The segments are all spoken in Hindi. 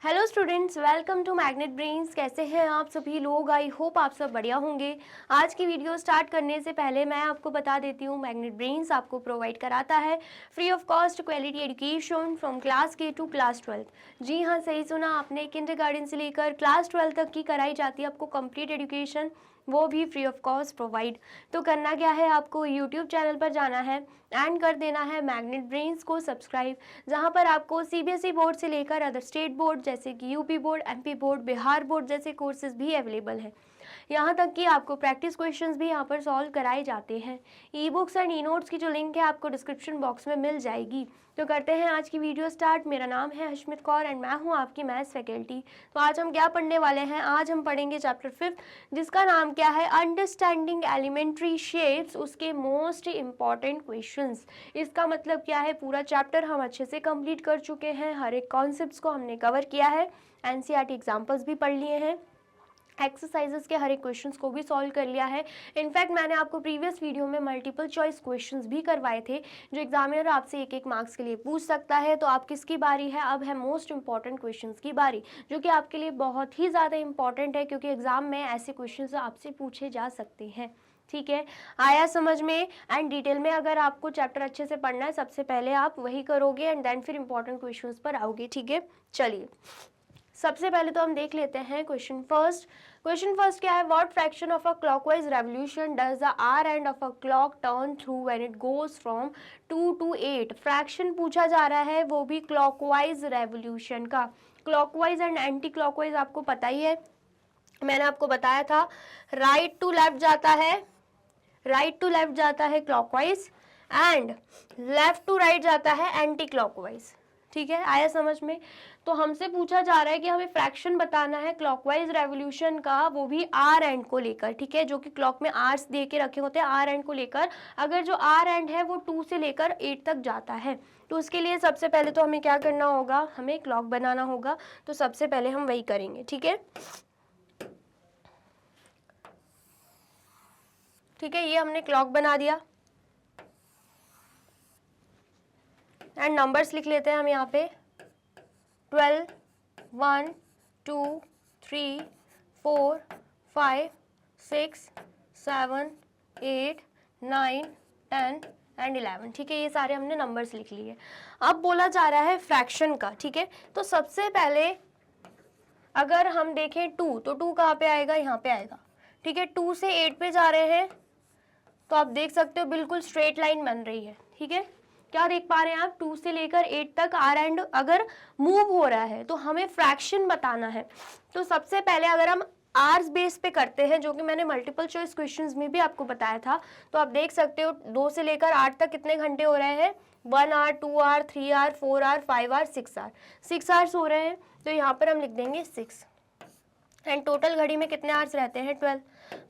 Hello students, welcome to magnet brains. कैसे हैं आप सभी लोग? आई होप आप सब बढ़िया होंगे। आज की वीडियो स्टार्ट करने से पहले मैं आपको बता देती हूँ, मैग्नेट ब्रेन्स आपको प्रोवाइड कराता है free of cost quality education from class के टू क्लास 12। जी हाँ, सही सुना आपने। किंडरगार्टन से लेकर क्लास 12 तक की कराई जाती है आपको कंप्लीट एजुकेशन, वो भी फ्री ऑफ कॉस्ट प्रोवाइड। तो करना क्या है, आपको यूट्यूब चैनल पर जाना है एंड कर देना है मैग्नेट ब्रेन्स को सब्सक्राइब, जहां पर आपको सीबीएसई बोर्ड से लेकर अदर स्टेट बोर्ड जैसे कि UP board, MP board, Bihar board जैसे कोर्सेज भी अवेलेबल हैं। यहाँ तक कि आपको प्रैक्टिस क्वेश्चंस भी यहाँ पर सॉल्व कराए जाते हैं। E books and e notes की जो लिंक है आपको डिस्क्रिप्शन बॉक्स में मिल जाएगी। तो करते हैं आज की वीडियो स्टार्ट। मेरा नाम है हशमित कौर एंड मैं हूँ आपकी मैथ्स फैकल्टी। तो आज हम क्या पढ़ने वाले हैं? आज हम पढ़ेंगे चैप्टर 5 जिसका नाम क्या है, अंडरस्टैंडिंग एलिमेंट्री शेप्स, उसके मोस्ट इंपॉर्टेंट क्वेश्चंस। इसका मतलब क्या है, पूरा चैप्टर हम अच्छे से कंप्लीट कर चुके हैं, हर एक कॉन्सेप्ट्स को हमने कवर किया है, एनसीईआरटी एग्जाम्पल्स भी पढ़ लिए हैं, एक्सरसाइजेस के हर एक क्वेश्चंस को भी सॉल्व कर लिया है। इनफैक्ट मैंने आपको प्रीवियस वीडियो में मल्टीपल चॉइस क्वेश्चंस भी करवाए थे जो एग्जामिनर आपसे एक एक मार्क्स के लिए पूछ सकता है। तो आप किसकी बारी है? अब है मोस्ट इंपॉर्टेंट क्वेश्चंस की बारी, जो कि आपके लिए बहुत ही ज़्यादा इंपॉर्टेंट है क्योंकि एग्जाम में ऐसे क्वेश्चंस आपसे पूछे जा सकते हैं। ठीक है, आया समझ में? एंड डिटेल में अगर आपको चैप्टर अच्छे से पढ़ना है, सबसे पहले आप वही करोगे एंड देन फिर इंपॉर्टेंट क्वेश्चंस पर आओगे। ठीक है, चलिए सबसे पहले तो हम देख लेते हैं क्वेश्चन फर्स्ट। क्वेश्चन फर्स्ट क्या है, what fraction of a clockwise revolution does the hour hand of a clock turn through when it goes from 2 to 8। Fraction पूछा जा रहा है, वो भी क्लॉकवाइज रेवोल्यूशन का। क्लॉकवाइज एंड एंटी क्लॉकवाइज आपको पता ही है, मैंने आपको बताया था। राइट टू लेफ्ट जाता है, राइट टू लेफ्ट जाता है clockwise and left to right जाता है एंटी क्लॉकवाइज। ठीक है, आया समझ में? तो हमसे पूछा जा रहा है कि हमें फ्रैक्शन बताना है क्लॉकवाइज रेवोल्यूशन का, वो भी आर एंड को लेकर। ठीक है, जो कि क्लॉक में आर्स दे के रखे होते हैं, आर एंड को लेकर। अगर जो आर एंड है वो 2 से लेकर 8 तक जाता है, तो उसके लिए सबसे पहले तो हमें क्या करना होगा, हमें क्लॉक बनाना होगा। तो सबसे पहले हम वही करेंगे। ठीक है, ठीक है, ये हमने क्लॉक बना दिया एंड नंबर्स लिख लेते हैं हम यहाँ पे। 12, 1, 2, 3, 4, 5, 6, 7, 8, 9, 10 एंड 11। ठीक है, ये सारे हमने नंबर्स लिख लिए। अब बोला जा रहा है फ्रैक्शन का। ठीक है, तो सबसे पहले अगर हम देखें 2, तो 2 कहाँ पे आएगा? यहाँ पे आएगा। ठीक है, 2 से 8 पे जा रहे हैं तो आप देख सकते हो बिल्कुल स्ट्रेट लाइन बन रही है। ठीक है, क्या देख पा रहे हैं आप? 2 से लेकर 8 तक आर एंड अगर मूव हो रहा है तो हमें फ्रैक्शन बताना है। तो सबसे पहले अगर हम आर्स बेस पे करते हैं, जो कि मैंने मल्टीपल चॉइस क्वेश्चंस में भी आपको बताया था, तो आप देख सकते हो 2 से लेकर 8 तक कितने घंटे हो रहे हैं? 1 hour, 2 hour, 3 hour, 4 hour, 5 hour, 6 hour. 6 hours हो रहे हैं, तो यहाँ पर हम लिख देंगे 6। एंड टोटल घड़ी में कितने आवर्स रहते हैं? 12।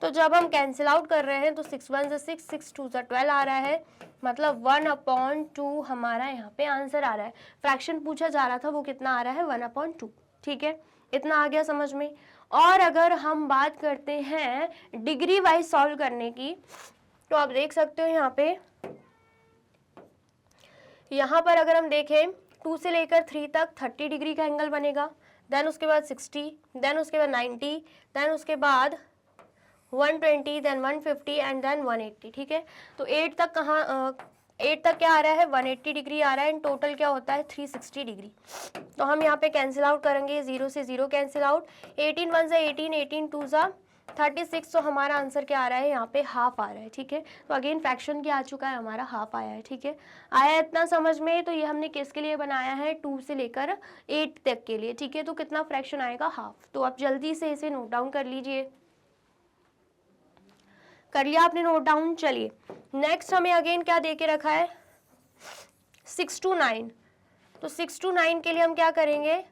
तो जब हम कैंसिल आउट कर रहे हैं तो 6 1 6, 6 2 12 आ रहा है, मतलब 1/2 हमारा यहाँ पे आंसर आ रहा है। फ्रैक्शन पूछा जा रहा था, वो कितना आ रहा है? 1/2। ठीक है, इतना आ गया समझ में? और अगर हम बात करते हैं डिग्री वाइज सॉल्व करने की, तो आप देख सकते हो यहाँ पर अगर हम देखें 2 से लेकर 3 तक 30 डिग्री का एंगल बनेगा, देन उसके बाद 60, देन उसके बाद 90, देन उसके बाद 120, देन 150 एंड देन 180। ठीक है, तो 8 तक कहाँ 8 तक क्या आ रहा है? 180 डिग्री आ रहा है एंड टोटल क्या होता है? 360 डिग्री। तो हम यहाँ पे कैंसिल आउट करेंगे, 0 से 0 कैंसिल आउट, 18 1 से 18, 18 2 जा 36। तो हमारा आंसर क्या आ रहा है? यहाँ पे हाफ आ रहा है। ठीक है, तो अगेन फ्रैक्शन क्या आ चुका है? हमारा हाफ आया है। ठीक है, आया इतना समझ में? तो ये हमने किसके लिए बनाया है? 2 से लेकर 8 तक के लिए। ठीक है, तो कितना फ्रैक्शन आएगा? हाफ। तो आप जल्दी से इसे नोट डाउन कर लीजिए। कर लिया आपने नोट डाउन? चलिए नेक्स्ट हमें अगेन क्या दे के रखा है? 6 to 9। तो 6 to 9 के लिए हम क्या करेंगे?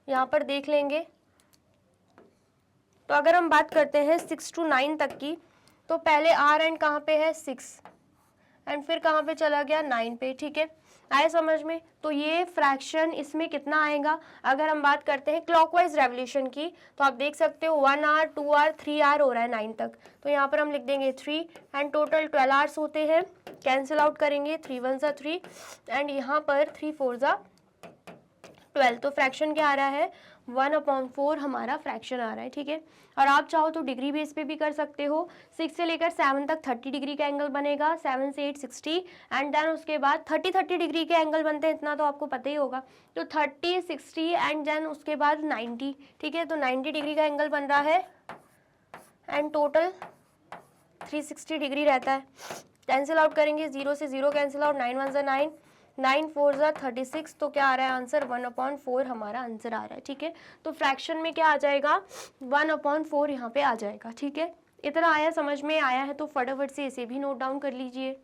यहाँ पर देख लेंगे। तो अगर हम बात करते हैं 6 to 9 तक की, तो पहले आर एंड कहाँ पे है? 6 एंड फिर कहाँ पे चला गया? 9 पे। ठीक है, आए समझ में? तो ये फ्रैक्शन इसमें कितना आएगा? अगर हम बात करते हैं क्लॉकवाइज रेवोल्यूशन की, तो आप देख सकते हो 1 आवर, 2 आवर, 3 आवर हो रहा है 9 तक, तो यहाँ पर हम लिख देंगे 3 एंड टोटल 12 आवर्स होते हैं। कैंसिल आउट करेंगे, 3 1 जा 3 एंड यहाँ पर 3 4 जा 12, तो फ्रैक्शन क्या आ रहा है 1/4 हमारा फ्रैक्शन आ रहा है, ठीक है। और आप चाहो तो डिग्री बेस पे भी कर सकते हो। 6 से लेकर 7 तक 30 डिग्री का एंगल बनेगा, 7 से 8 60 एंड देन उसके बाद 30 डिग्री के एंगल बनते हैं, इतना तो आपको पता ही होगा। तो 30 60 एंड देन उसके बाद 90, ठीक है। तो 90 डिग्री का एंगल बन रहा है एंड टोटल 360 डिग्री रहता है। कैंसिल आउट करेंगे, 0 से 0 कैंसिल आउट, 9 1 9, 9 4 36, तो क्या आ रहा है आंसर 1/4 हमारा आंसर आ रहा है, ठीक है। तो फ्रैक्शन में क्या आ जाएगा 1/4 यहाँ पे आ जाएगा, ठीक है। इतना आया, समझ में आया है तो फटाफट से इसे भी नोट डाउन कर लीजिए।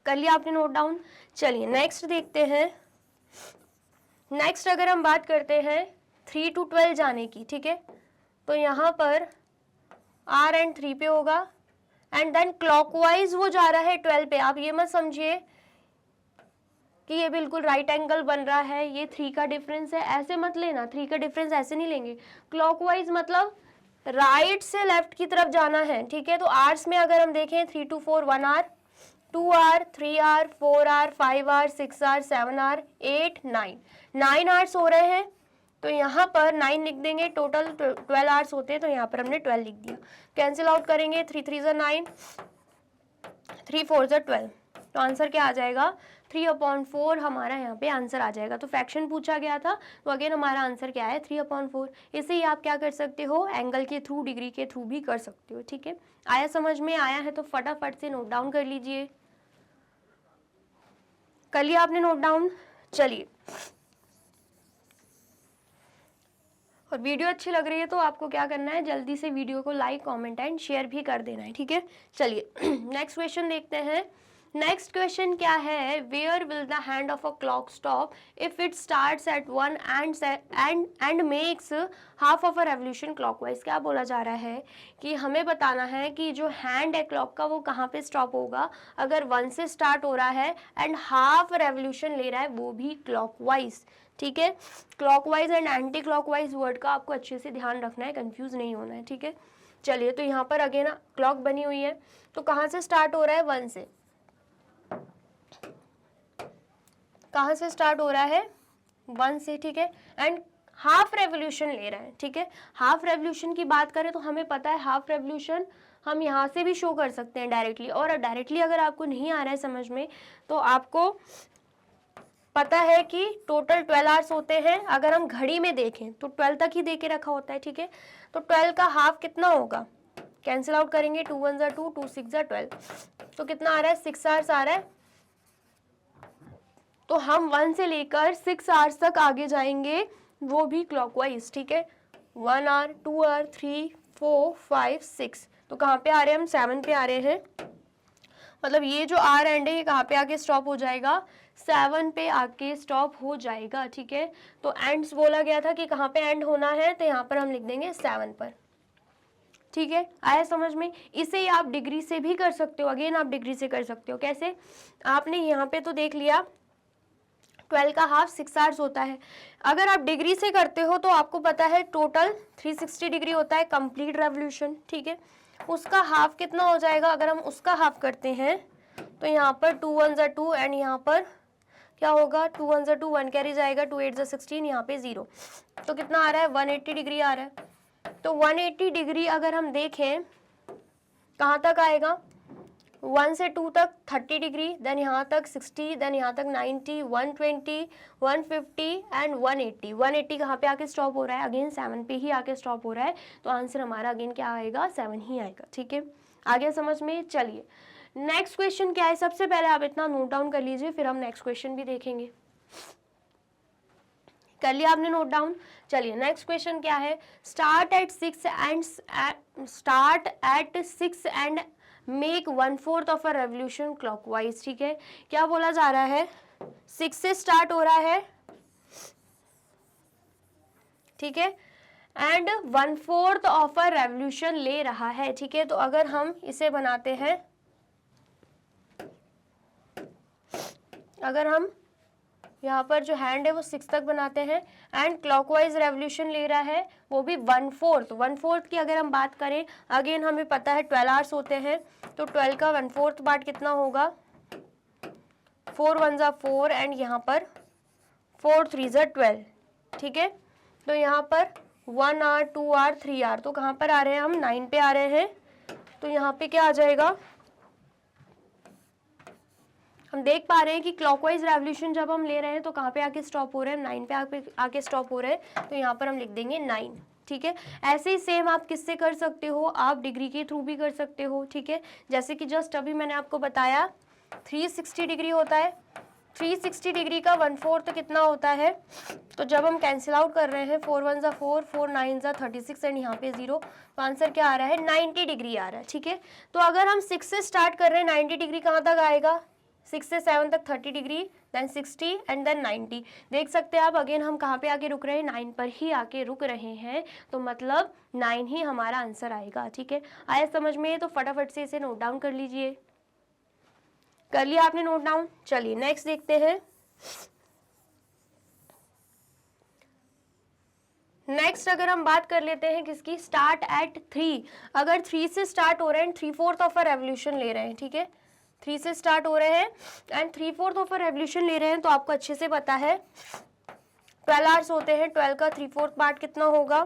कर लिया आपने नोट डाउन। चलिए नेक्स्ट देखते हैं। नेक्स्ट अगर हम बात करते हैं 3 to 12 जाने की, ठीक है, तो यहाँ पर R एंड 3 पे होगा एंड देन क्लॉकवाइज वो जा रहा है 12 पे। आप ये मत समझिए कि ये बिल्कुल राइट एंगल बन रहा है, ये 3 का डिफरेंस है, ऐसे मत लेना। 3 का डिफरेंस ऐसे नहीं लेंगे। क्लॉकवाइज मतलब राइट से लेफ्ट की तरफ जाना है, ठीक है। तो आर्स में अगर हम देखें 3 to 4 1 hour, 2 hour, 3 hour, 4 hour, 5 hour, 6 hour, 7 hour, 8 9 hours हो रहे हैं। तो यहाँ पर 9 लिख देंगे, टोटल 12 आवर्स होते हैं, तो यहाँ पर हमने 12 लिख दिया। कैंसिल आउट करेंगे, 3 3 ज़ा 9, 3 4 ज़ा 12, तो आंसर क्या आ जाएगा 3/4 हमारा यहाँ पे आंसर आ जाएगा। तो फ्रैक्शन पूछा गया था, तो अगेन हमारा आंसर क्या है 3/4। इसे ही आप क्या कर सकते हो, एंगल के थ्रू, डिग्री के थ्रू भी कर सकते हो, ठीक है। आया समझ में, आया है तो फटाफट से नोट डाउन कर लीजिए। कर लिया आपने नोट डाउन। चलिए, और वीडियो अच्छी लग रही है तो आपको क्या करना है, जल्दी से वीडियो को लाइक, कमेंट एंड शेयर भी कर देना है, ठीक है। चलिए नेक्स्ट क्वेश्चन देखते हैं। नेक्स्ट क्वेश्चन क्या है, where will the hand of a clock stop if it starts at 1 and makes half of a revolution clockwise. क्या बोला जा रहा है कि हमें बताना है कि जो हैंड है क्लॉक का वो कहाँ पे स्टॉप होगा अगर 1 से स्टार्ट हो रहा है एंड हाफ रेवोल्यूशन ले रहा है, वो भी क्लॉकवाइज, ठीक है। Clockwise and anti clockwise word का आपको अच्छे से ध्यान रखना है, कंफ्यूज नहीं होना है, ठीक है। चलिए, तो यहाँ पर अगेन क्लॉक बनी हुई है, तो कहाँ से स्टार्ट हो रहा है 1 से, कहाँ से स्टार्ट हो रहा है 1 से, ठीक है। एंड हाफ रेवोल्यूशन ले रहा है, ठीक है। हाफ रेवोल्यूशन की बात करें तो हमें पता है हाफ रेवोल्यूशन हम यहाँ से भी शो कर सकते हैं डायरेक्टली, और डायरेक्टली अगर आपको नहीं आ रहा है समझ में तो आपको पता है कि टोटल 12 आवर्स होते हैं। अगर हम घड़ी में देखें तो 12 तक ही दे के रखा होता है, ठीक है। तो 12 का हाफ कितना होगा, कैंसिल आउट करेंगे, 2 1 ज़ा 2, 2 6 ज़ा 12, तो कितना आ रहा है 6 आवर्स आ रहा है। तो हम 1 से लेकर 6 आवर्स तक आगे जाएंगे, वो भी क्लॉकवाइज, ठीक है। 1 आवर, 2 आवर, 3 4 5 6, तो कहाँ पे आ रहे हैं हम 7 पे आ रहे हैं। मतलब ये जो आर एंड है ये कहाँ पे आके स्टॉप हो जाएगा 7 पे आके स्टॉप हो जाएगा, ठीक है। तो एंड्स बोला गया था कि कहाँ पे एंड होना है, तो यहाँ पर हम लिख देंगे 7 पर, ठीक है। आया समझ में। इसे ही आप डिग्री से भी कर सकते हो, अगेन आप डिग्री से कर सकते हो। कैसे, आपने यहाँ पे तो देख लिया 12 का हाफ 6 आवर्स होता है। अगर आप डिग्री से करते हो तो आपको पता है टोटल 360 डिग्री होता है कंप्लीट रेवोल्यूशन, ठीक है। उसका हाफ कितना हो जाएगा, अगर हम उसका हाफ करते हैं तो यहाँ पर 2 1 ज़ा 2 एंड यहाँ पर क्या होगा 2 1 ज़ा 2, 1 कैरी जाएगा, 2 8 ज़ा 16, यहाँ पे 0, तो कितना आ रहा है 180 डिग्री आ रहा है। तो 180 डिग्री अगर हम देखें कहाँ तक आएगा, 1 से 2 तक 30 डिग्री, देन यहाँ तक 60, देन यहाँ तक 90, 120, 150 एंड 180। 180 कहाँ पे आके स्टॉप हो रहा है, अगेन 7 पे ही आके स्टॉप हो रहा है, तो आंसर हमारा अगेन क्या आएगा 7 ही आएगा, ठीक है। आगे समझ में। चलिए नेक्स्ट क्वेश्चन क्या है, सबसे पहले आप इतना नोट डाउन कर लीजिए, फिर हम नेक्स्ट क्वेश्चन भी देखेंगे। कर लिया आपने नोट डाउन। चलिए नेक्स्ट क्वेश्चन क्या है, start at 6 and make 1/4 of a revolution clockwise, ठीक है। क्या बोला जा रहा है, 6 से स्टार्ट हो रहा है, ठीक है, एंड 1/4 ऑफ अ रेवोल्यूशन ले रहा है, ठीक है। तो अगर हम इसे बनाते हैं, अगर हम यहाँ पर जो हैंड है वो 6 तक बनाते हैं एंड क्लॉकवाइज रेवोल्यूशन ले रहा है, वो भी 1/4 की अगर हम बात करें, अगेन हमें पता है 12 आवर्स होते हैं, तो 12 का 1/4 पार्ट कितना होगा, 4 1 ज़ा 4 एंड यहाँ पर 4 3 ज़ा 12, ठीक है। तो यहाँ पर 1 आवर 2 आवर 3 आवर, तो कहाँ पर आ रहे हैं हम 9 पे आ रहे हैं। तो यहाँ पे क्या आ जाएगा, हम देख पा रहे हैं कि क्लॉकवाइज रेवोल्यूशन जब हम ले रहे हैं तो कहाँ पे आके स्टॉप हो रहे हैं, 9 पे आके स्टॉप हो रहे हैं। तो यहाँ पर हम लिख देंगे 9, ठीक है। ऐसे ही सेम आप किससे कर सकते हो, आप डिग्री के थ्रू भी कर सकते हो, ठीक है। जैसे कि जस्ट अभी मैंने आपको बताया 360 डिग्री होता है, 360 डिग्री का 1/4 कितना होता है। तो जब हम कैंसिल आउट कर रहे हैं 4 1 ज़ा 4, 4 9 ज़ा 36 एंड यहाँ पे 0, तो आंसर क्या आ रहा है 90 डिग्री आ रहा है, ठीक है। तो अगर हम 6 से स्टार्ट कर रहे हैं 90 डिग्री कहाँ तक आएगा, 6 से 7 तक 30 डिग्री, देन 60 एंड देन 90। देख सकते हैं आप, अगेन हम कहाँ पे आके रुक रहे हैं, 9 पर ही आके रुक रहे हैं। तो मतलब 9 ही हमारा आंसर आएगा, ठीक है। आया समझ में? तो फटाफट से इसे नोट डाउन कर लीजिए। कर लिया आपने नोट डाउन? चलिए नेक्स्ट देखते हैं। नेक्स्ट अगर हम बात कर लेते हैं किसकी, स्टार्ट एट 3। अगर 3 से स्टार्ट हो रहे हैं, 3/4 ऑफ अ रेवोल्यूशन ले रहे हैं, ठीक है। 3 से स्टार्ट हो रहे हैं एंड 3/4 ऑफ अ रेवोल्यूशन ले रहे हैं, तो आपको अच्छे से पता है 12 आवर्स होते हैं। 12 का 3/4 पार्ट कितना होगा,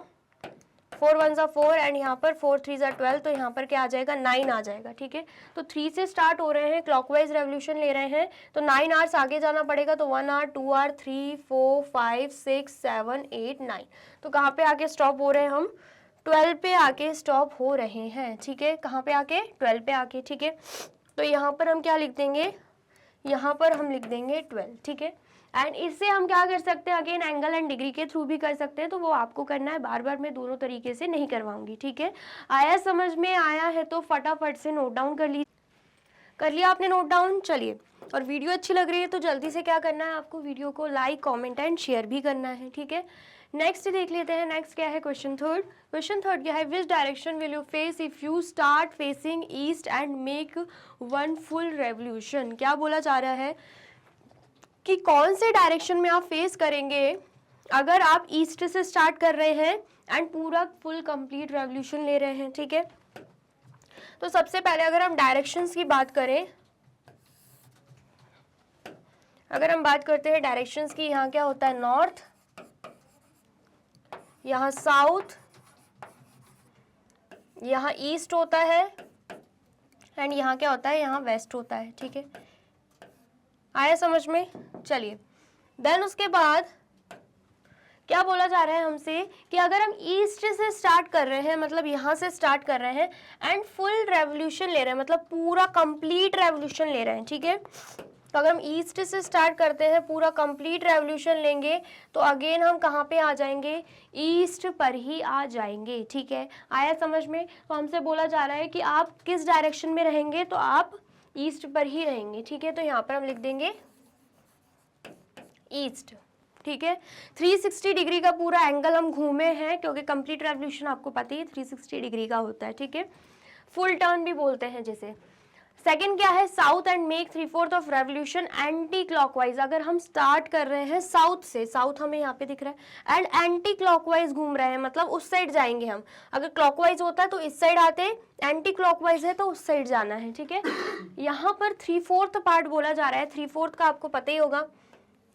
4 1 ज़ा 4 एंड यहाँ पर 4 3 ज़ा 12, तो यहाँ पर क्या आ जाएगा 9 आ जाएगा, ठीक है। तो 3 से स्टार्ट हो रहे हैं, क्लॉकवाइज रेवोल्यूशन ले रहे हैं, तो 9 आवर्स आगे जाना पड़ेगा। तो 1 आवर 2 आवर 3 4 5 6 7 8 9, तो कहाँ पे आके स्टॉप हो रहे हैं हम, 12 पे आके स्टॉप हो रहे हैं, ठीक है। कहाँ पे आके, 12 पे आके, ठीक है। तो यहाँ पर हम क्या लिख देंगे, यहाँ पर हम लिख देंगे 12, ठीक है। एंड इससे हम क्या कर सकते हैं, अगेन एंगल एंड डिग्री के थ्रू भी कर सकते हैं, तो वो आपको करना है, बार बार मैं दोनों तरीके से नहीं करवाऊंगी, ठीक है। आया समझ में? आया है तो फटाफट से नोट डाउन कर लीजिए। कर लिया आपने नोट डाउन? चलिए, और वीडियो अच्छी लग रही है तो जल्दी से क्या करना है आपको, वीडियो को लाइक कॉमेंट एंड शेयर भी करना है, ठीक है। नेक्स्ट देख लेते हैं। नेक्स्ट क्या है, क्वेश्चन थर्ड। क्वेश्चन थर्ड क्या है, विच direction will you face if you start facing east and make 1 full revolution. क्या बोला जा रहा है कि कौन से डायरेक्शन में आप फेस करेंगे अगर आप ईस्ट से स्टार्ट कर रहे हैं एंड पूरा फुल कंप्लीट रेवोल्यूशन ले रहे हैं, ठीक है। तो सबसे पहले अगर हम डायरेक्शंस की बात करें, अगर हम बात करते हैं डायरेक्शंस की, यहाँ क्या होता है, नॉर्थ, यहाँ साउथ, यहाँ ईस्ट होता है एंड यहाँ क्या होता है, यहाँ वेस्ट होता है, ठीक है। आया समझ में? चलिए, देन उसके बाद क्या बोला जा रहा है हमसे कि अगर हम ईस्ट से स्टार्ट कर रहे हैं, मतलब यहाँ से स्टार्ट कर रहे हैं एंड फुल रेवोल्यूशन ले रहे हैं, मतलब पूरा कंप्लीट रेवोल्यूशन ले रहे हैं, ठीक है। तो अगर हम ईस्ट से स्टार्ट करते हैं, पूरा कंप्लीट रेवोल्यूशन लेंगे, तो अगेन हम कहाँ पे आ जाएंगे, ईस्ट पर ही आ जाएंगे, ठीक है। आया समझ में? तो हमसे बोला जा रहा है कि आप किस डायरेक्शन में रहेंगे, तो आप ईस्ट पर ही रहेंगे, ठीक है। तो यहाँ पर हम लिख देंगे ईस्ट, ठीक है। 360 डिग्री का पूरा एंगल हम घूमे हैं, क्योंकि कंप्लीट रेवोल्यूशन आपको पता ही 360 डिग्री का होता है, ठीक है। फुल टर्न भी बोलते हैं जिसे। सेकंड क्या है, south and make 3/4 of revolution anti clockwise. अगर हम स्टार्ट कर रहे हैं साउथ से, साउथ हमें यहाँ पे दिख रहा है, एंड एंटी क्लॉकवाइज घूम रहे हैं, मतलब उस साइड जाएंगे हम। अगर क्लॉकवाइज होता है तो इस साइड आते, एंटी क्लॉकवाइज है तो उस साइड जाना है, ठीक है। यहाँ पर 3/4 पार्ट बोला जा रहा है। 3/4 का आपको पता ही होगा,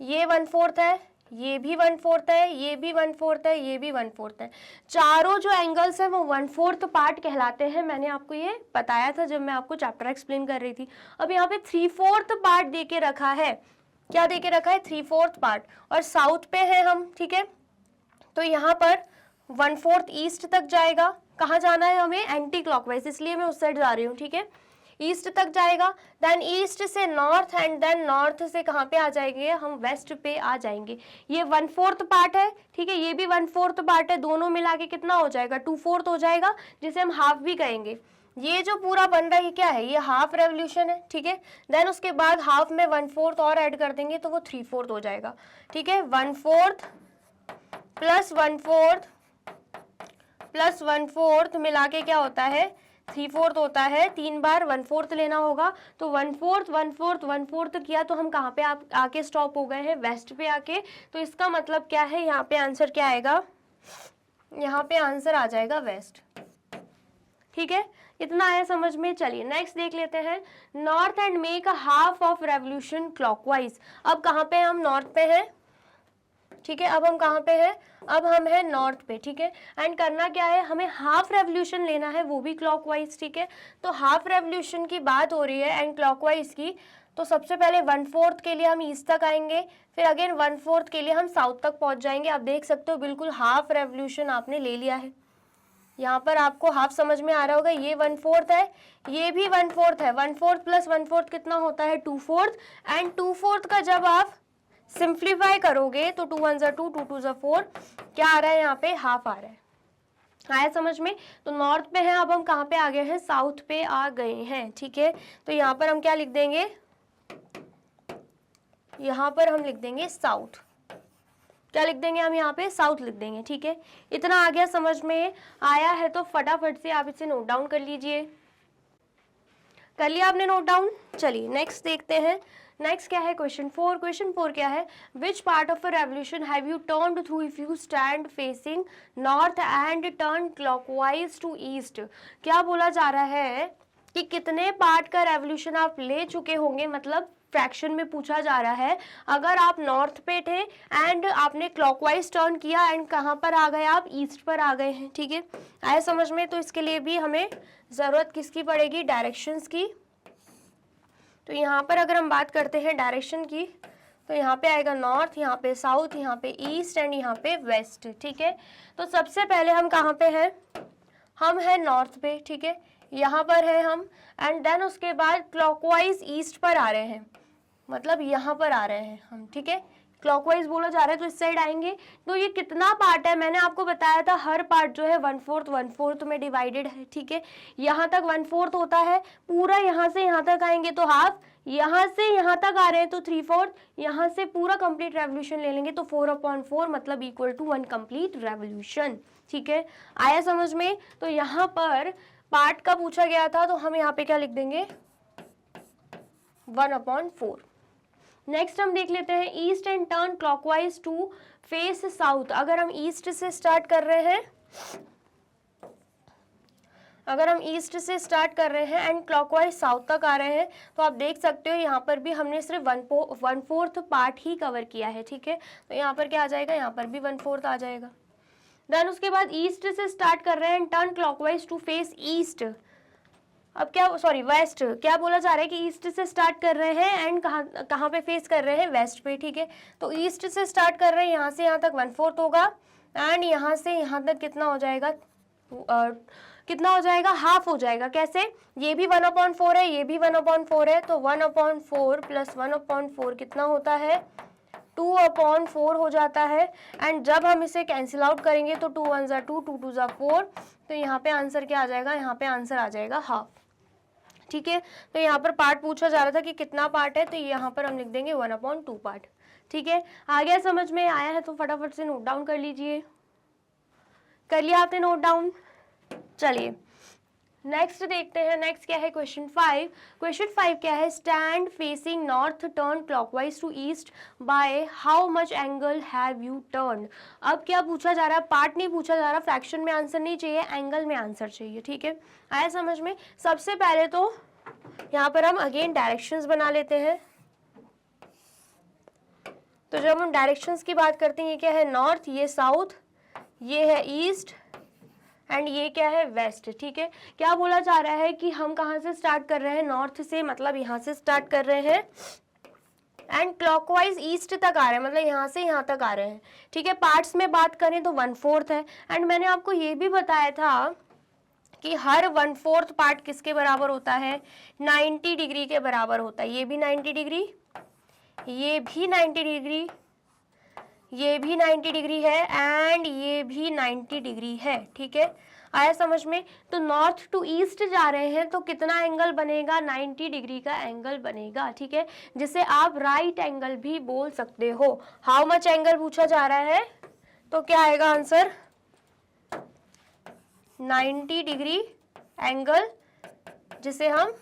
ये 1/4 है, ये भी 1/4 है, ये भी 1/4 है, ये भी 1/4 है। चारों जो एंगल्स हैं वो 1/4 पार्ट कहलाते हैं। मैंने आपको ये बताया था जब मैं आपको चैप्टर एक्सप्लेन कर रही थी। अब यहाँ पे 3/4 पार्ट दे के रखा है। क्या दे के रखा है, 3/4 पार्ट, और साउथ पे है हम, ठीक है। तो यहाँ पर 1/4 ईस्ट तक जाएगा। कहाँ जाना है हमें, एंटी क्लॉकवाइज, इसलिए मैं उस साइड जा रही हूँ, ठीक है। ईस्ट तक जाएगा, देन ईस्ट से नॉर्थ एंड देन नॉर्थ से कहाँ पे आ जाएंगे, हम वेस्ट पे आ जाएंगे। ये 1/4 पार्ट है, ठीक है, ये भी 1/4 पार्ट है, दोनों मिला के कितना हो जाएगा, 2/4 हो जाएगा, जिसे हम हाफ भी कहेंगे। ये जो पूरा बन रहा है ये क्या है, ये हाफ रेवोल्यूशन है, ठीक है। देन उसके बाद हाफ में 1/4 और ऐड कर देंगे तो वो 3/4 हो जाएगा, ठीक है। 1/4 प्लस 1/4 प्लस 1/4 मिला के क्या होता है, 3/4 होता है। 3 बार 1/4 लेना होगा, तो 1/4 1/4 1/4 किया तो हम कहाँ पे आके स्टॉप हो गए हैं, वेस्ट पे आके। तो इसका मतलब क्या है, यहाँ पे आंसर क्या आएगा, यहाँ पे आंसर आ जाएगा वेस्ट, ठीक है। इतना आया समझ में? चलिए नेक्स्ट देख लेते हैं। North and make a half of revolution clockwise. अब कहाँ पे हम, नॉर्थ पे हैं, ठीक है, अब हम कहाँ पे हैं, अब हम हैं नॉर्थ पे। ठीक है, एंड करना क्या है, हमें हाफ रेवोल्यूशन लेना है, वो भी क्लॉकवाइज। ठीक है, तो हाफ रेवोल्यूशन की बात हो रही है एंड क्लॉकवाइज की, तो सबसे पहले 1/4 के लिए हम ईस्ट तक आएंगे, फिर अगेन 1/4 के लिए हम साउथ तक पहुंच जाएंगे। आप देख सकते हो बिल्कुल हाफ रेवोल्यूशन आपने ले लिया है। यहाँ पर आपको हाफ समझ में आ रहा होगा, ये 1/4 है, ये भी 1/4 है। 1/4 प्लस 1/4 कितना होता है, 2/4। एंड 2/4 का जब आप सिंप्लीफाई करोगे तो 2 1 2, 2 2 4, क्या आ रहा है यहाँ पे, हाफ आ रहा है। आया समझ में? तो नॉर्थ पे है, अब हम कहाँ पे आ गए हैं, साउथ पे आ गए हैं। ठीक है, तो यहाँ पर हम क्या लिख देंगे, यहाँ पर हम लिख देंगे साउथ। क्या लिख देंगे हम यहाँ पे, साउथ लिख देंगे। ठीक है, इतना आ गया, समझ में आया है तो फटाफट से आप इसे नोट डाउन कर लीजिए। कर लिया आपने नोट डाउन? चलिए नेक्स्ट देखते हैं। नेक्स्ट क्या है, क्वेश्चन 4। क्वेश्चन 4 क्या है, which part of a revolution have you turned through if you stand facing north and turn clockwise to east. क्या बोला जा रहा है कि कितने पार्ट का रेवोल्यूशन आप ले चुके होंगे, मतलब फ्रैक्शन में पूछा जा रहा है। अगर आप नॉर्थ पे थे एंड आपने क्लॉकवाइज टर्न किया एंड कहाँ पर आ गए, आप ईस्ट पर आ गए हैं। ठीक है, आया समझ में? तो इसके लिए भी हमें ज़रूरत किसकी पड़ेगी, डायरेक्शंस की। तो यहाँ पर अगर हम बात करते हैं डायरेक्शन की, तो यहाँ पे आएगा नॉर्थ, यहाँ पे साउथ, यहाँ पे ईस्ट एंड यहाँ पे वेस्ट। ठीक है, तो सबसे पहले हम कहाँ पे हैं, हम हैं नॉर्थ पे। ठीक है, यहाँ पर है हम, एंड देन उसके बाद क्लॉकवाइज ईस्ट पर आ रहे हैं, मतलब यहाँ पर आ रहे हैं हम। ठीक है, क्लॉकवाइज बोला जा रहा है तो इस साइड आएंगे। तो ये कितना पार्ट है, मैंने आपको बताया था हर पार्ट जो है 1/4 में डिवाइडेड है। ठीक है, यहाँ तक 1/4 होता है, पूरा यहाँ से यहाँ तक आएंगे तो हाफ, यहाँ से यहाँ तक आ रहे हैं तो 3/4, यहाँ से पूरा कंप्लीट रेवोल्यूशन ले लेंगे तो 4/4 मतलब इक्वल टू 1 कंप्लीट रेवोल्यूशन। ठीक है, आया समझ में? तो यहाँ पर पार्ट का पूछा गया था तो हम यहाँ पे क्या लिख देंगे, 1/4। नेक्स्ट हम देख लेते हैं, east and turn clockwise to face south. अगर हम ईस्ट से स्टार्ट कर रहे हैं, अगर हम ईस्ट से स्टार्ट कर रहे हैं एंड क्लॉकवाइज साउथ तक आ रहे हैं, तो आप देख सकते हो यहाँ पर भी हमने सिर्फ 1/4 पार्ट ही कवर किया है। ठीक है, तो यहाँ पर क्या आ जाएगा, यहाँ पर भी 1/4 आ जाएगा। देन उसके बाद ईस्ट से स्टार्ट कर रहे हैं and turn clockwise to face east. अब क्या, सॉरी वेस्ट, क्या बोला जा रहा है कि ईस्ट से स्टार्ट कर रहे हैं एंड कहाँ पे फेस कर रहे हैं, वेस्ट पे। ठीक है, तो ईस्ट से स्टार्ट कर रहे हैं, यहाँ से यहाँ तक 1/4 होगा एंड यहाँ से यहाँ तक कितना हो जाएगा, कितना हो जाएगा, हाफ हो जाएगा। कैसे, ये भी 1/4 है, ये भी 1/4 है, तो 1/4 प्लस 1/4 कितना होता है, 2/4 हो जाता है। एंड जब हम इसे कैंसिल आउट करेंगे तो 2 1 2, 2 2 4, तो यहाँ पे आंसर क्या आ जाएगा, यहाँ पे आंसर आ जाएगा हाफ। ठीक है, तो यहाँ पर पार्ट पूछा जा रहा था कि कितना पार्ट है, तो यहाँ पर हम लिख देंगे 1/2 पार्ट। ठीक है, आ गया समझ में आया है तो फटाफट से नोट डाउन कर लीजिए। कर लिया आपने नोट डाउन? चलिए नेक्स्ट देखते हैं। नेक्स्ट क्या है, क्वेश्चन 5। क्वेश्चन 5 क्या है, stand facing north turn clockwise to east by how much angle have you turn. अब क्या पूछा जा रहा है, पार्ट नहीं पूछा जा रहा, फ्रैक्शन में आंसर नहीं चाहिए, एंगल में आंसर चाहिए। ठीक है, आया समझ में? सबसे पहले तो यहाँ पर हम अगेन डायरेक्शंस बना लेते हैं। तो जब हम डायरेक्शंस की बात करते हैं, ये क्या है, नॉर्थ, ये साउथ, ये है ईस्ट एंड ये क्या है, वेस्ट। ठीक है, क्या बोला जा रहा है कि हम कहाँ से स्टार्ट कर रहे हैं, नॉर्थ से, मतलब यहाँ से स्टार्ट कर रहे हैं एंड क्लॉकवाइज ईस्ट तक आ रहे हैं, मतलब यहाँ से यहाँ तक आ रहे हैं। ठीक है, पार्ट्स में बात करें तो 1/4 है एंड मैंने आपको ये भी बताया था कि हर 1/4 पार्ट किसके बराबर होता है, 90 डिग्री के बराबर होता है। ये भी 90 डिग्री, ये भी 90 डिग्री, ये भी 90 डिग्री है एंड ये भी 90 डिग्री है। ठीक है, आया समझ में? तो नॉर्थ टू ईस्ट जा रहे हैं तो कितना एंगल बनेगा, 90 डिग्री का एंगल बनेगा। ठीक है, जिसे आप राइट एंगल भी बोल सकते हो। हाउ मच एंगल पूछा जा रहा है, तो क्या आएगा आंसर, 90 डिग्री एंगल, जिसे हम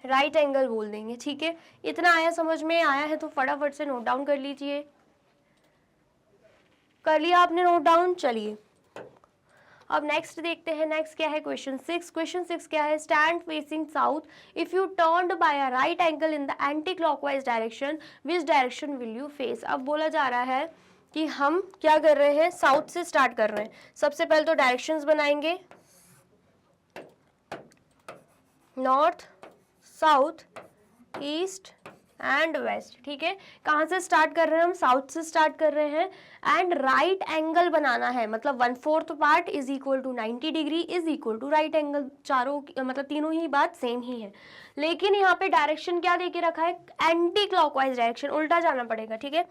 राइट एंगल बोल देंगे। ठीक है, इतना आया समझ में? आया है तो फटाफट से नोट डाउन कर लीजिए। कर लिया आपने नोट डाउन? चलिए अब नेक्स्ट देखते हैं, नेक्स्ट क्या है क्वेश्चन 6। क्वेश्चन 6 क्या है, stand facing south if you turned by a right angle in the anti clockwise direction, which direction will you face. अब बोला जा रहा है कि हम क्या कर रहे हैं, साउथ से स्टार्ट कर रहे हैं। सबसे पहले तो डायरेक्शंस बनाएंगे, north, south, east and west, ठीक है। कहाँ से स्टार्ट कर रहे हैं हम, साउथ से स्टार्ट कर रहे हैं। एंड राइट एंगल बनाना है, मतलब 1/4 part is equal to 90 degree is equal to right angle. चारों मतलब तीनों ही बात सेम ही है, लेकिन यहाँ पे डायरेक्शन क्या देके रखा है, एंटी क्लॉकवाइज डायरेक्शन, उल्टा जाना पड़ेगा, ठीक है।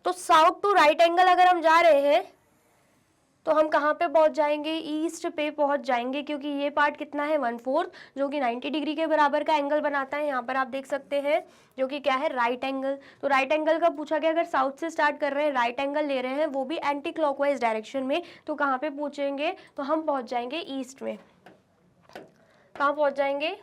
तो साउथ टू राइट एंगल अगर हम जा रहे हैं तो हम कहाँ पे पहुंच जाएंगे, ईस्ट पे पहुंच जाएंगे, क्योंकि ये पार्ट कितना है 1/4, जो कि 90 डिग्री के बराबर का एंगल बनाता है। यहाँ पर आप देख सकते हैं जो कि क्या है, राइट एंगल। तो राइट एंगल का पूछा गया, अगर साउथ से स्टार्ट कर रहे हैं, राइट एंगल ले रहे हैं, वो भी एंटी क्लॉकवाइज डायरेक्शन में, तो कहाँ पे पहुंचेंगे, तो हम पहुंच जाएंगे ईस्ट में। कहाँ पहुंच जाएंगे,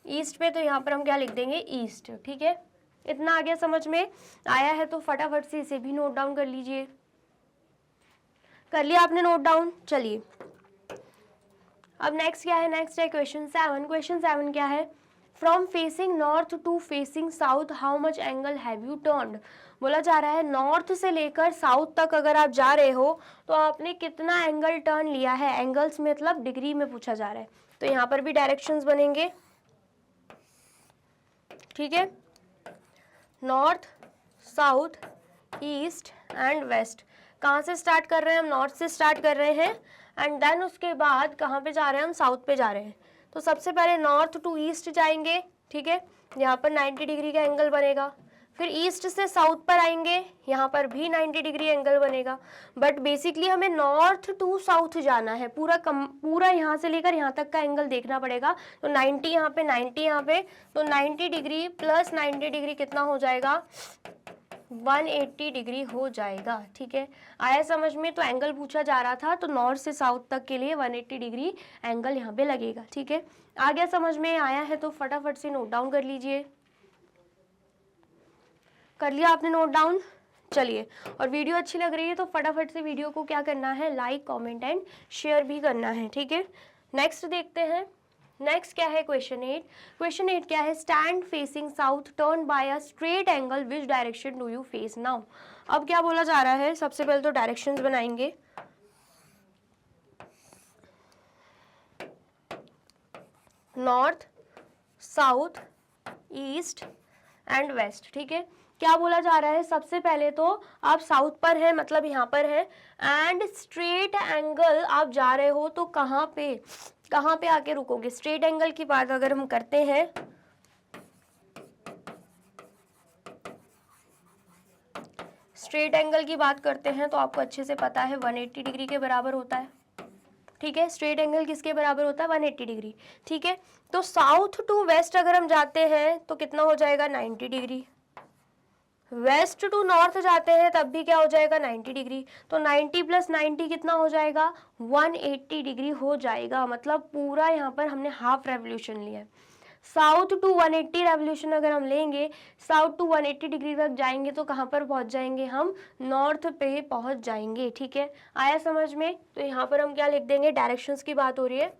ईस्ट पे। तो यहाँ पर हम क्या लिख देंगे, ईस्ट, ठीक है। इतना आगे समझ में आया है तो फटाफट से इसे भी नोट डाउन कर लीजिए। कर लिया आपने नोट डाउन, चलिए अब नेक्स्ट क्या है, नेक्स्ट है क्वेश्चन 7। क्वेश्चन 7 क्या है, from facing north to facing south how much angle have you turned. बोला जा रहा है नॉर्थ से लेकर साउथ तक अगर आप जा रहे हो तो आपने कितना एंगल टर्न लिया है, एंगल्स मतलब डिग्री में पूछा जा रहा है। तो यहाँ पर भी डायरेक्शंस बनेंगे, ठीक है, north, south, east and west. कहाँ से स्टार्ट कर रहे हैं हम, नॉर्थ से स्टार्ट कर रहे हैं, एंड देन उसके बाद कहाँ पे जा रहे हैं हम, साउथ पे जा रहे हैं। तो सबसे पहले नॉर्थ टू ईस्ट जाएंगे, ठीक है, यहाँ पर 90 डिग्री का एंगल बनेगा। फिर ईस्ट से साउथ पर आएंगे, यहाँ पर भी 90 डिग्री एंगल बनेगा। बट बेसिकली हमें नॉर्थ टू साउथ जाना है, पूरा यहाँ से लेकर यहाँ तक का एंगल देखना पड़ेगा। तो 90 यहाँ पे, 90 यहाँ पे, तो 90 डिग्री प्लस 90 डिग्री कितना हो जाएगा, 180 डिग्री हो जाएगा, ठीक है। आया समझ में। तो एंगल पूछा जा रहा था, तो नॉर्थ से साउथ तक के लिए 180 डिग्री एंगल यहाँ पे लगेगा, ठीक है। आ गया समझ में, आया है तो फटाफट से नोट डाउन कर लीजिए। कर लिया आपने नोट डाउन, चलिए। और वीडियो अच्छी लग रही है तो फटाफट से वीडियो को क्या करना है, लाइक, कमेंट एंड शेयर भी करना है, ठीक है। नेक्स्ट देखते हैं, नेक्स्ट क्या है क्वेश्चन 8। क्वेश्चन 8 क्या है, stand facing south turn by a straight angle which direction do you face now. अब क्या बोला जा रहा है, सबसे पहले तो डायरेक्शंस बनाएंगे, north, south, east and west, ठीक है। क्या बोला जा रहा है, सबसे पहले तो आप साउथ पर हैं, मतलब यहाँ पर है, एंड स्ट्रेट एंगल आप जा रहे हो, तो कहाँ पे आके रुकोगे। स्ट्रेट एंगल की बात अगर हम करते हैं, स्ट्रेट एंगल की बात करते हैं तो आपको अच्छे से पता है 180 डिग्री के बराबर होता है, ठीक है। स्ट्रेट एंगल किसके बराबर होता है, 180 डिग्री, ठीक है। तो साउथ टू वेस्ट अगर हम जाते हैं तो कितना हो जाएगा, 90 डिग्री। वेस्ट टू नॉर्थ जाते हैं तब भी क्या हो जाएगा, 90 डिग्री। तो 90 प्लस 90 कितना हो जाएगा, 180 डिग्री हो जाएगा। मतलब पूरा यहाँ पर हमने हाफ रेवोल्यूशन लिया है। साउथ टू 180 रेवोल्यूशन अगर हम लेंगे, साउथ टू 180 डिग्री तक जाएंगे तो कहाँ पर पहुँच जाएंगे हम, नॉर्थ पे पहुँच जाएंगे, ठीक है। आया समझ में। तो यहाँ पर हम क्या लिख देंगे, डायरेक्शंस की बात हो रही है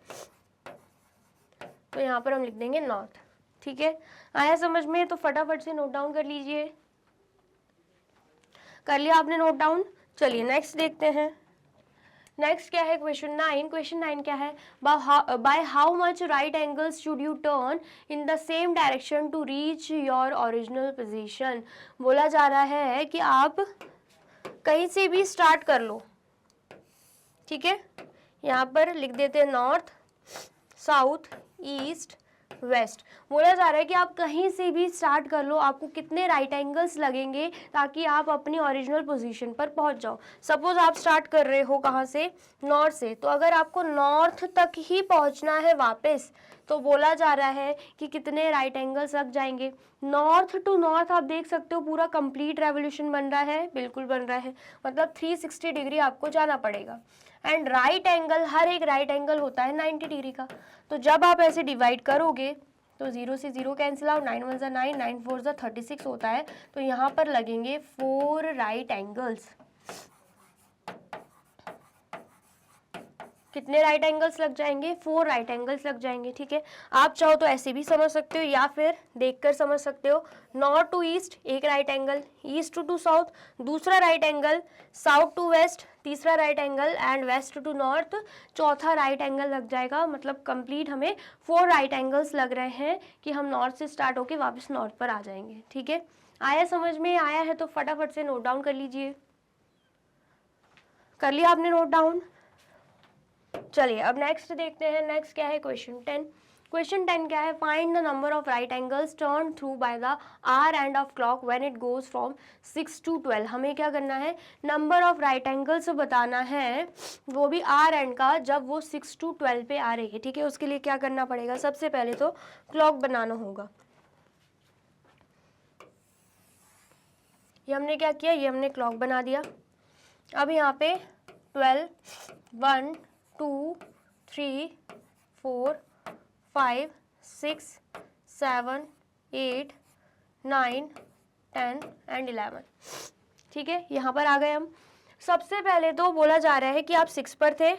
तो यहाँ पर हम लिख देंगे नॉर्थ, ठीक है। आया समझ में। तो फटाफट से नोट डाउन कर लीजिए। कर लिया आपने नोट डाउन, चलिए नेक्स्ट देखते हैं। नेक्स्ट क्या है क्वेश्चन 9। क्वेश्चन 9 क्या है, by how much right angles should you turn in the same direction to reach your original position. बोला जा रहा है कि आप कहीं से भी स्टार्ट कर लो, ठीक है। यहाँ पर लिख देते हैं नॉर्थ, साउथ, ईस्ट, वेस्ट। बोला जा रहा है कि आप कहीं से भी स्टार्ट कर लो, आपको कितने राइट एंगल्स लगेंगे ताकि आप अपनी ओरिजिनल पोजीशन पर पहुंच जाओ। सपोज आप स्टार्ट कर रहे हो कहाँ से, नॉर्थ से, तो अगर आपको नॉर्थ तक ही पहुंचना है वापस, तो बोला जा रहा है कि कितने राइट एंगल्स लग जाएंगे। नॉर्थ टू नॉर्थ आप देख सकते हो पूरा कंप्लीट रेवोल्यूशन बन रहा है, बिल्कुल बन रहा है, मतलब 360 डिग्री आपको जाना पड़ेगा। एंड राइट एंगल, हर एक राइट एंगल होता है 90 डिग्री का। तो जब आप ऐसे डिवाइड करोगे तो 0 से 0 कैंसिल आउट, 9 1 9, 9 4 36 होता है। तो यहाँ पर लगेंगे 4 राइट एंगल्स। कितने राइट एंगल्स लग जाएंगे? 4 राइट एंगल्स लग जाएंगे, ठीक है। आप चाहो तो ऐसे भी समझ सकते हो या फिर देखकर समझ सकते हो। नॉर्थ टू ईस्ट एक right angle, east to south दूसरा right angle, south to west तीसरा right angle and west to north चौथा राइट एंगल लग जाएगा। मतलब कंप्लीट हमें 4 राइट एंगल्स लग रहे हैं कि हम नॉर्थ से स्टार्ट होके वापस नॉर्थ पर आ जाएंगे, ठीक है। आया समझ में? आया है तो फटाफट से नोट डाउन कर लीजिए। कर लिया आपने नोट डाउन? चलिए अब नेक्स्ट देखते हैं। नेक्स्ट क्या है? क्वेश्चन 10। क्वेश्चन 10 क्या है? Find the number of right angles turn through by the hour hand of clock when it goes from 6 to 12। हमें क्या करना है? नंबर ऑफ राइट एंगल्स बताना है, वो भी आर एंड का, जब वो 6 to 12 पे आ रही है, ठीक है। उसके लिए क्या करना पड़ेगा? सबसे पहले तो क्लॉक बनाना होगा। ये हमने क्या किया? ये हमने क्लॉक बना दिया। अब यहाँ पे 12 1 2 3 4 5 6 7 8 9 10 एंड 11, ठीक है। यहाँ पर आ गए हम। सबसे पहले तो बोला जा रहा है कि आप 6 पर थे,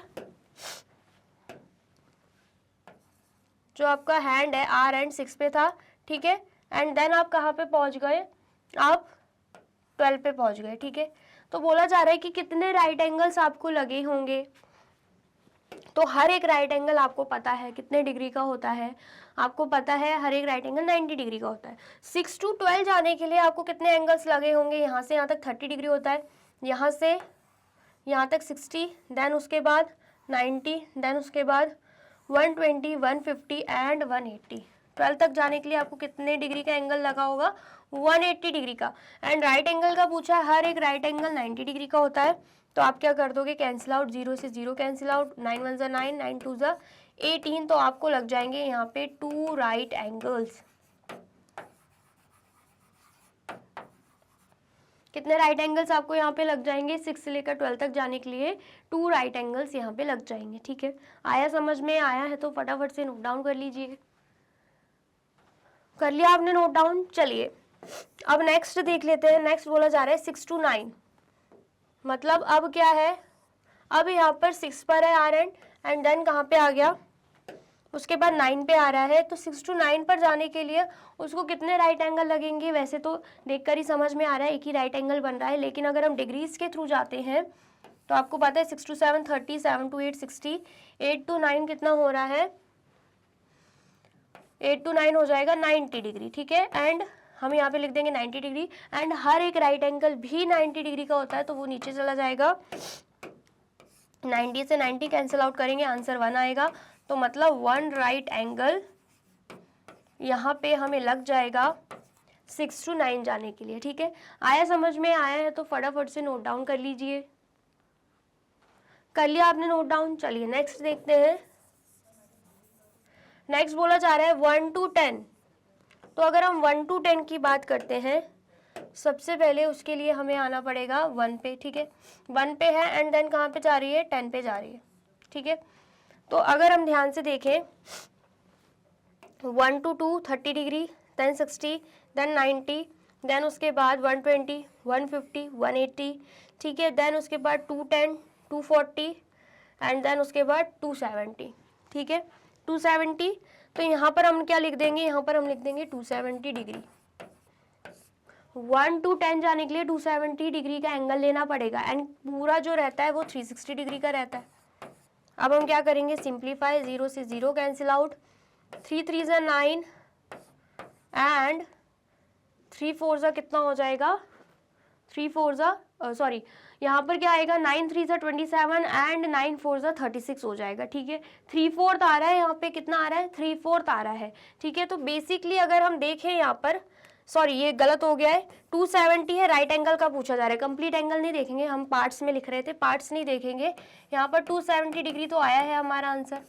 जो आपका हैंड है आर एंड 6 पे था, ठीक है। एंड देन आप कहाँ पे पहुंच गए? आप 12 पे पहुंच गए, ठीक है। तो बोला जा रहा है कि कितने राइट एंगल्स आपको लगे होंगे। तो हर एक राइट एंगल आपको पता है कितने डिग्री का होता है, आपको पता है हर एक राइट एंगल 90 डिग्री का होता है। 6 to 12 जाने के लिए आपको कितने एंगल्स लगे होंगे? यहाँ से यहाँ तक 30 डिग्री होता है, यहाँ से यहाँ तक 60, देन उसके बाद 90, देन उसके बाद 120 150 एंड 180। 12 तक जाने के लिए आपको कितने डिग्री का एंगल लगा होगा? 180 डिग्री का। एंड राइट एंगल का पूछा है, हर एक राइट एंगल 90 डिग्री का होता है। तो आप क्या कर दोगे? कैंसिल आउट, 0 से 0 कैंसिल आउट, 9 1 9 9 2 18। तो आपको लग जाएंगे यहाँ पे 2 राइट एंगल्स। कितने राइट एंगल्स आपको यहाँ पे लग जाएंगे? 6 से लेकर 12 तक जाने के लिए 2 राइट एंगल्स यहाँ पे लग जाएंगे, ठीक है। आया समझ में? आया है तो फटाफट से नोट डाउन कर लीजिए। कर लिया आपने नोट डाउन? चलिए अब नेक्स्ट देख लेते हैं। नेक्स्ट बोला जा रहा है 6 to 9। मतलब अब क्या है? अब यहाँ पर 6 पर है आर एंड देन कहाँ पे आ गया? उसके बाद 9 पे आ रहा है। तो 6 to 9 पर जाने के लिए उसको कितने राइट एंगल लगेंगे? वैसे तो देखकर ही समझ में आ रहा है एक ही राइट एंगल बन रहा है, लेकिन अगर हम डिग्रीज के थ्रू जाते हैं तो आपको पता है 6 to 7 30, 7 to 8 60, 8 to 9 कितना हो रहा है? 8 to 9 हो जाएगा 90 डिग्री, ठीक है। एंड हम यहाँ पे लिख देंगे 90 डिग्री। एंड हर एक राइट एंगल भी 90 डिग्री का होता है, तो वो नीचे चला जाएगा। 90 से 90 कैंसिल आउट करेंगे, आंसर 1 आएगा। तो मतलब 1 राइट एंगल यहाँ पे हमें लग जाएगा 6 to 9 जाने के लिए, ठीक है। आया समझ में? आया है तो फटाफट से नोट डाउन कर लीजिए। कर लिया आपने नोट डाउन? चलिए नेक्स्ट देखते हैं। नेक्स्ट बोला जा रहा है 1 to 10। तो अगर हम 1 to 10 की बात करते हैं, सबसे पहले उसके लिए हमें आना पड़ेगा 1 पे, ठीक है। 1 पे है एंड देन कहाँ पे जा रही है? 10 पे जा रही है, ठीक है। तो अगर हम ध्यान से देखें 1 to 2 30 degree, then 60, then 90, then उसके बाद 120 150 180, ठीक है। देन उसके बाद 210 240 एंड देन उसके बाद 270, ठीक है। 270। तो यहाँ पर हम क्या लिख देंगे? यहाँ पर हम लिख देंगे 270 डिग्री। 1 to 10 जाने के लिए 270 डिग्री का एंगल लेना पड़ेगा एंड पूरा जो रहता है वो 360 डिग्री का रहता है। अब हम क्या करेंगे? सिंप्लीफाई, 0 से 0 कैंसिल आउट, 3 3 9 एंड 3 4 कितना हो जाएगा? 3 4 सॉरी, यहाँ पर क्या आएगा? 9 3 27 एंड 9 4 36 हो जाएगा, ठीक है। 3/4 आ रहा है, यहाँ पे कितना आ रहा है? 3/4 आ रहा है, ठीक है। तो बेसिकली अगर हम देखें यहाँ पर, सॉरी ये गलत हो गया है, 270 है, राइट एंगल का पूछा जा रहा है, कंप्लीट एंगल नहीं देखेंगे, हम पार्ट्स में लिख रहे थे, पार्ट्स नहीं देखेंगे। यहाँ पर 270 डिग्री तो आया है हमारा आंसर।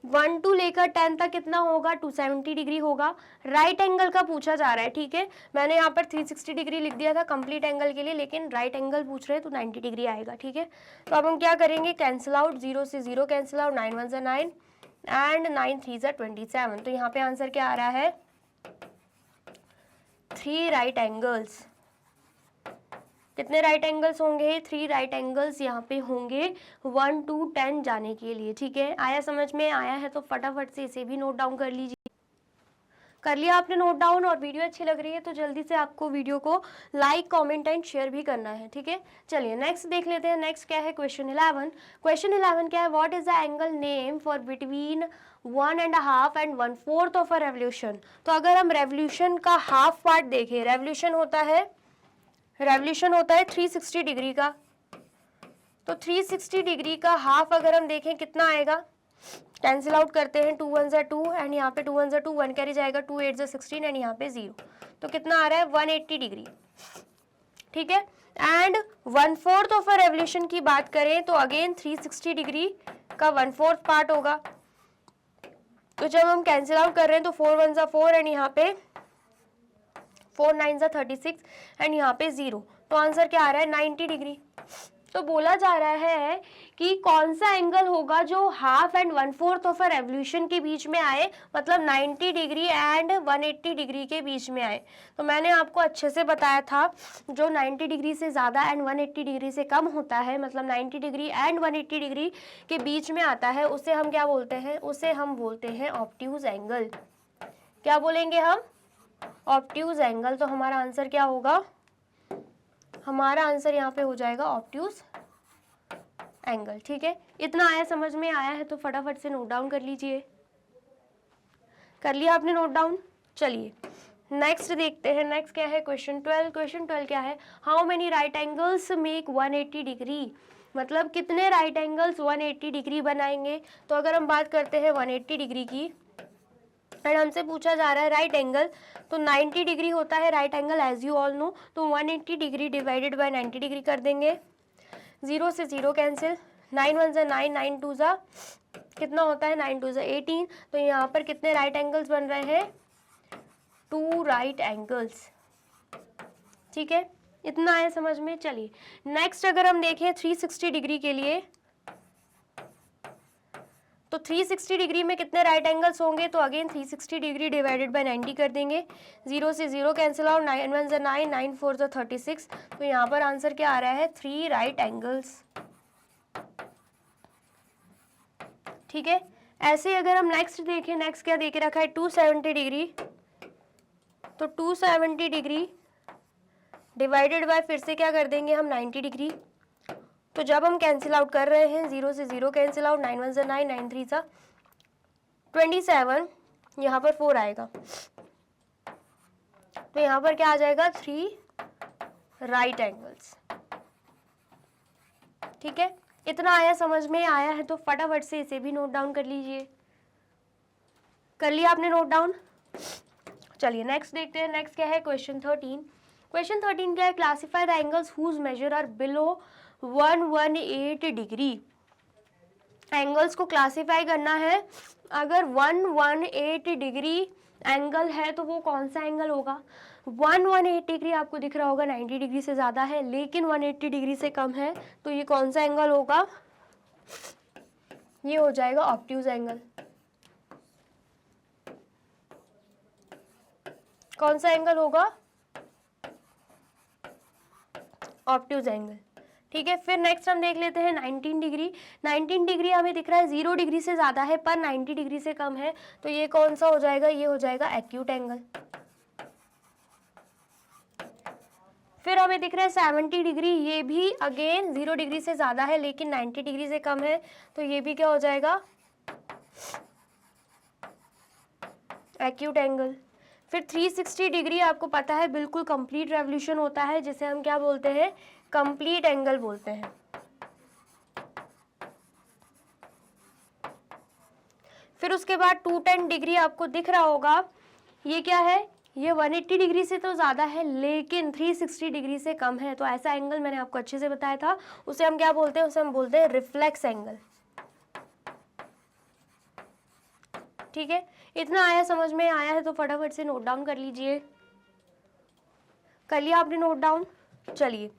1 to लेकर 10 तक कितना होगा? 270 डिग्री होगा। राइट एंगल का पूछा जा रहा है, ठीक है। मैंने यहाँ पर 360 डिग्री लिख दिया था कंप्लीट एंगल के लिए, लेकिन राइट एंगल पूछ रहे हैं तो 90 डिग्री आएगा, ठीक है। तो अब हम क्या करेंगे? कैंसिल आउट, 0 से 0 कैंसिल आउट, 9 1 9 एंड 9 3 27। तो यहाँ पे आंसर क्या आ रहा है? 3 राइट एंगल्स। कितने राइट एंगल्स होंगे? 3 राइट एंगल्स यहाँ पे होंगे 1 to 10 जाने के लिए। ठीक है, आया समझ में? आया है तो फटाफट से इसे भी नोट डाउन कर लीजिए। कर लिया आपने नोट डाउन? और वीडियो अच्छी लग रही है तो जल्दी से आपको वीडियो को लाइक, कमेंट एंड शेयर भी करना है। ठीक है, चलिए नेक्स्ट देख लेते हैं। नेक्स्ट क्या है? क्वेश्चन 11। क्वेश्चन 11 क्या है? What is the angle name for between 1.5 and 1/4 of a revolution. तो अगर हम रेवोल्यूशन का हाफ पार्ट देखें, रेवोल्यूशन होता है 360 डिग्री का, तो 360 डिग्री का हाफ अगर हम देखें कितना आएगा? कैंसिल आउट करते हैं, 2 1 2 एंड यहाँ पे 2 1 2, 1 कैरी जाएगा, 2 8 16 एंड यहाँ पे 0, तो कितना आ रहा है? 180 डिग्री। ठीक है, एंड 1/4 ऑफ अ रेवोल्यूशन की बात करें तो अगेन 360 डिग्री का 1/4 पार्ट होगा। तो जब हम कैंसिल आउट कर रहे हैं तो 4 1 4 एंड यहाँ पे 4 9 36 एंड यहाँ पे 0, तो आंसर क्या आ रहा है? 90 डिग्री। तो बोला जा रहा है कि कौन सा एंगल होगा जो half and 1/4 of a revolution के बीच में आए, मतलब 90 डिग्री एंड 180 डिग्री के बीच में आए। तो मैंने आपको अच्छे से बताया था, जो 90 डिग्री से ज़्यादा एंड 180 डिग्री से कम होता है, मतलब 90 डिग्री एंड 180 डिग्री के बीच में आता है, उसे हम क्या बोलते हैं? उसे हम बोलते हैं ऑब्ट्यूज एंगल। क्या बोलेंगे हम? Obtuse angle. तो हमारा आंसर क्या होगा? हमारा आंसर यहाँ पे हो जाएगा ऑब्ट्यूज एंगल। ठीक है, इतना आया समझ में? आया है तो फटाफट से नोट डाउन कर लीजिए। कर लिया आपने नोट डाउन? चलिए नेक्स्ट देखते हैं। नेक्स्ट क्या है? क्वेश्चन 12। क्वेश्चन 12 क्या है? How many right angles make 180 degree. मतलब कितने राइट एंगल्स 180 डिग्री बनाएंगे। तो अगर हम बात करते हैं 180 डिग्री की एंड हमसे पूछा जा रहा है राइट एंगल, तो 90 डिग्री होता है right angle as you all know. तो 180 डिग्री डिवाइडेड बाय 90 डिग्री कर देंगे, 0 से 0 कैंसिल, 9 1 9, 9 2 कितना होता है? 9 2 18। तो यहाँ पर कितने राइट एंगल्स बन रहे हैं? 2 राइट एंगल्स। ठीक है, इतना है समझ में? चलिए नेक्स्ट अगर हम देखें 360 डिग्री के लिए, तो 360 डिग्री में कितने राइट एंगल्स होंगे? तो अगेन 360 डिग्री डिवाइडेड बाय 90 कर देंगे, 0 से 0 कैंसिल आउट, 9 1 9, 9 4 36। तो यहाँ पर आंसर क्या आ रहा है? 3 राइट एंगल्स। ठीक है, ऐसे अगर हम नेक्स्ट देखें, नेक्स्ट क्या देके रखा है? 270 डिग्री। तो 270 डिग्री डिवाइडेड बाय फिर से क्या कर देंगे हम? 90 डिग्री। तो जब हम कैंसिल आउट कर रहे हैं, 0 से 0 कैंसिल आउट, 9 1 9, 9 3 27, यहाँ पर 4 आएगा, तो यहाँ पर क्या आ जाएगा? 3 राइट एंगल्स। ठीक है, इतना आया समझ में? आया है तो फटाफट से इसे भी नोट डाउन कर लीजिए। कर लिया आपने नोट डाउन? चलिए नेक्स्ट देखते हैं। नेक्स्ट क्या है? क्वेश्चन 13। क्वेश्चन 13 क्या है? Classify the angles whose measure are below 118 degree. Angles को क्लासिफाई करना है। अगर 118 डिग्री एंगल है तो वो कौन सा एंगल होगा? 118 डिग्री आपको दिख रहा होगा 90 डिग्री से ज़्यादा है, लेकिन 180 डिग्री से कम है, तो ये कौन सा एंगल होगा? ये हो जाएगा ऑब्ट्यूज एंगल। कौन सा एंगल होगा? Obtuse angle. ठीक है, फिर नेक्स्ट हम देख लेते हैं 19 डिग्री। 19 डिग्री हमें दिख रहा है 0 डिग्री से ज़्यादा है पर 90 डिग्री से कम है, तो ये कौन सा हो जाएगा? ये हो जाएगा एक्यूट एंगल। फिर हमें दिख रहा है 70 डिग्री, ये भी अगेन 0 डिग्री से ज़्यादा है लेकिन 90 डिग्री से कम है, तो ये भी क्या हो जाएगा? Acute angle. फिर 360 डिग्री आपको पता है बिल्कुल कंप्लीट रेवोल्यूशन होता है, जिसे हम क्या बोलते हैं? कंप्लीट एंगल बोलते हैं। फिर उसके बाद 210 डिग्री आपको दिख रहा होगा, ये क्या है? ये 180 डिग्री से तो ज़्यादा है लेकिन 360 डिग्री से कम है, तो ऐसा एंगल मैंने आपको अच्छे से बताया था, उसे हम क्या बोलते हैं? उसे हम बोलते हैं रिफ्लेक्स एंगल। ठीक है, इतना आया समझ में? आया है तो फटाफट से नोट डाउन कर लीजिए। कर लिया आपने नोट डाउन? चलिए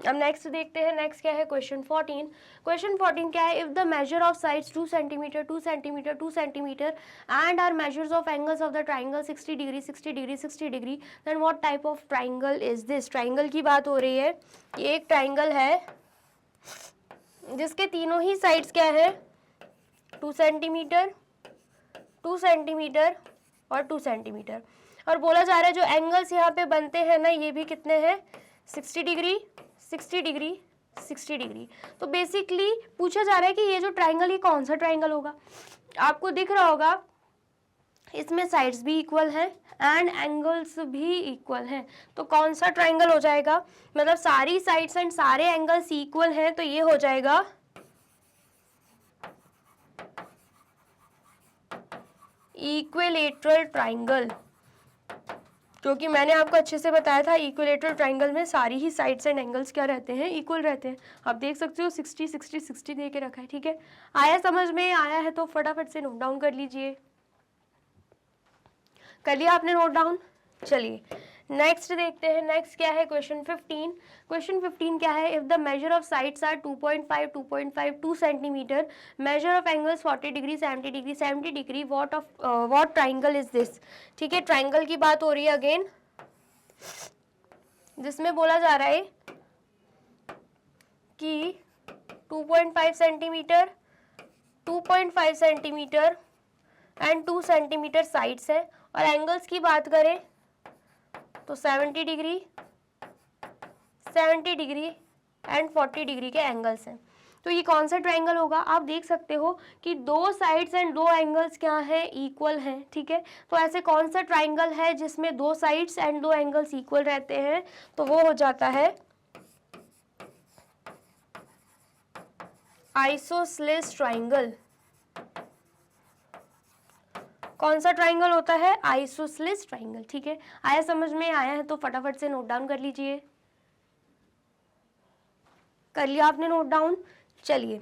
अब नेक्स्ट देखते हैं। नेक्स्ट क्या है, क्वेश्चन 14। क्वेश्चन 14 क्या है, if the measure of sides 2 centimetre 2 centimetre 2 centimetre and are measures of angles of the triangle 60 degree 60 degree 60 degree, then what type of triangle is this. Triangle की बात हो रही है। ये एक ट्राइंगल है जिसके तीनों ही साइड्स क्या है, 2 सेंटीमीटर 2 सेंटीमीटर और 2 सेंटीमीटर, और बोला जा रहा है जो एंगल्स यहाँ पे बनते हैं ना, ये भी कितने हैं, 60 डिग्री 60 डिग्री 60 डिग्री। तो बेसिकली पूछा जा रहा है कि ये जो ट्राइंगल, ये कौन सा ट्राइंगल होगा। आपको दिख रहा होगा इसमें साइड्स भी इक्वल हैं एंड एंगल्स भी इक्वल हैं, तो कौन सा ट्राइंगल हो जाएगा, मतलब सारी साइड्स एंड सारे एंगल्स इक्वल हैं, तो ये हो जाएगा इक्विलेटरल ट्राइंगल। क्योंकि मैंने आपको अच्छे से बताया था इक्विलेटरल ट्राइंगल में सारी ही साइड्स एंड एंगल्स क्या रहते हैं, इक्वल रहते हैं। आप देख सकते हो 60 60 60 दे के रखा है, ठीक है। आया समझ में, आया है तो फटाफट से नोट डाउन कर लीजिए। कर लिया आपने नोट डाउन। चलिए नेक्स्ट देखते हैं। नेक्स्ट क्या है, क्वेश्चन 15। क्वेश्चन 15 क्या है, if the measure of sides are 2.5 2.5 2 centimetre, measure of angles 40 degree 70 degree 70 degree, what triangle is this. ठीक है, ट्राइंगल की बात हो रही है अगेन, जिसमें बोला जा रहा है कि 2.5 centimetre 2.5 centimetre and 2 centimetre sides है, और एंगल्स की बात करें तो 70 डिग्री 70 डिग्री एंड 40 डिग्री के एंगल्स हैं। तो ये कौन सा ट्राइंगल होगा। आप देख सकते हो कि दो साइड्स एंड दो एंगल्स क्या है, इक्वल हैं, ठीक है। तो ऐसे कौन सा ट्राइंगल है जिसमें दो साइड्स एंड दो एंगल्स इक्वल रहते हैं, तो वो हो जाता है आइसोसेलेस ट्राइंगल। कौन सा ट्राइंगल होता है, आइसोसेलेस ट्राइंगल, ठीक है। आया समझ में, आया है तो फटाफट से नोट डाउन कर लीजिए। कर लिया आपने नोट डाउन। चलिए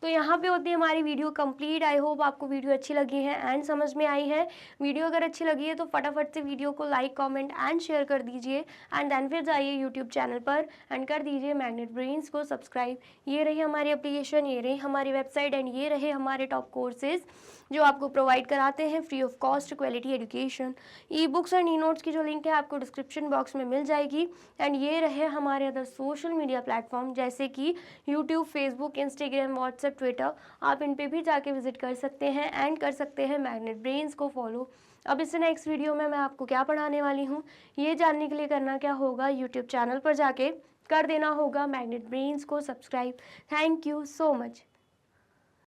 तो यहाँ पे होती है हमारी वीडियो कंप्लीट। आई होप आपको वीडियो अच्छी लगी है एंड समझ में आई है। वीडियो अगर अच्छी लगी है तो फटाफट से वीडियो को लाइक कमेंट एंड शेयर कर दीजिए एंड देन फिर जाइए यूट्यूब चैनल पर एंड कर दीजिए मैग्नेट ब्रेन्स को सब्सक्राइब। ये रही हमारी एप्लीकेशन, ये रही हमारी वेबसाइट एंड ये रहे हमारे टॉप कोर्सेज जो आपको प्रोवाइड कराते हैं free of cost quality education. E books and e notes की जो लिंक है आपको डिस्क्रिप्शन बॉक्स में मिल जाएगी। एंड ये रहे हमारे अदर सोशल मीडिया प्लेटफॉर्म जैसे कि YouTube, Facebook, Instagram, WhatsApp, Twitter. आप इन पे भी जाके विजिट कर सकते हैं एंड कर सकते हैं मैग्नेट ब्रेन्स को फॉलो। अब इससे नेक्स्ट वीडियो में मैं आपको क्या पढ़ाने वाली हूँ ये जानने के लिए करना क्या होगा, यूट्यूब चैनल पर जाके कर देना होगा मैग्नेट ब्रेन्स को subscribe. Thank you so much.